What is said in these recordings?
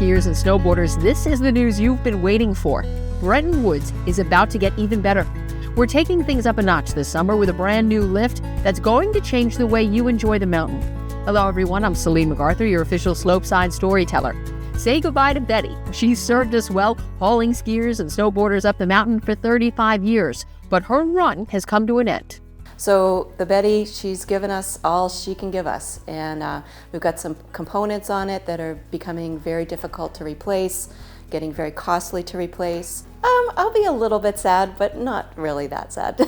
skiers and snowboarders, this is the news you've been waiting for. Bretton Woods is about to get even better. We're taking things up a notch this summer with a brand new lift that's going to change the way you enjoy the mountain. Hello everyone, I'm Céline MacArthur, your official Slopeside storyteller. Say goodbye to Betty. She's served us well, hauling skiers and snowboarders up the mountain for 35 years, but her run has come to an end. So the Betty, she's given us all she can give us, and we've got some components on it that are becoming very difficult to replace, getting very costly to replace. I'll be a little bit sad, but not really that sad.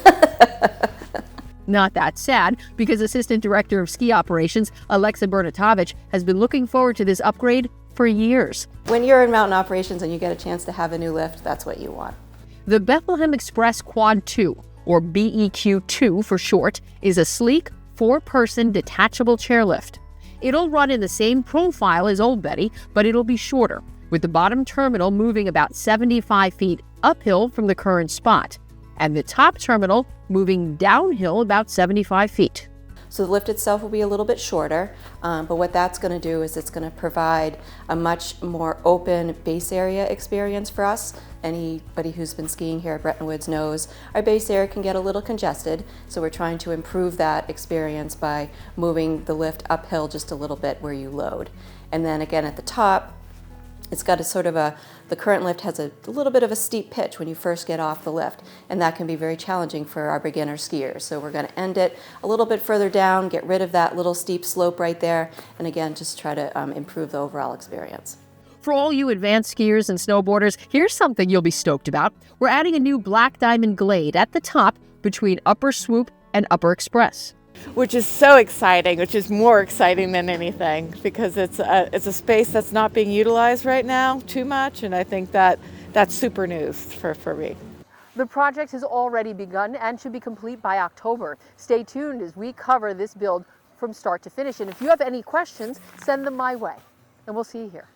Not that sad, because Assistant Director of Ski Operations, Alexa Bernatovich, has been looking forward to this upgrade for years. When you're in mountain operations and you get a chance to have a new lift, that's what you want. The Bethlehem Express Quad II, or BEQ II for short, is a sleek, 4-person detachable chairlift. It'll run in the same profile as Old Betty, but it'll be shorter, with the bottom terminal moving about 75 feet uphill from the current spot, and the top terminal moving downhill about 75 feet. So the lift itself will be a little bit shorter, but what that's going to do is it's going to provide a much more open base area experience for us. Anybody who's been skiing here at Bretton Woods knows our base area can get a little congested, so we're trying to improve that experience by moving the lift uphill just a little bit where you load. And then again at the top, it's got a sort of the current lift has a little bit of a steep pitch when you first get off the lift, and that can be very challenging for our beginner skiers. So we're going to end it a little bit further down, get rid of that little steep slope right there, and again, just try to improve the overall experience. For all you advanced skiers and snowboarders, here's something you'll be stoked about. We're adding a new black diamond glade at the top between Upper Swoop and Upper Express. Which is so exciting, which is more exciting than anything, because it's a space that's not being utilized right now too much, and I think that's super news for me. The project has already begun and should be complete by October. Stay tuned as we cover this build from start to finish, and if you have any questions, send them my way, and we'll see you here.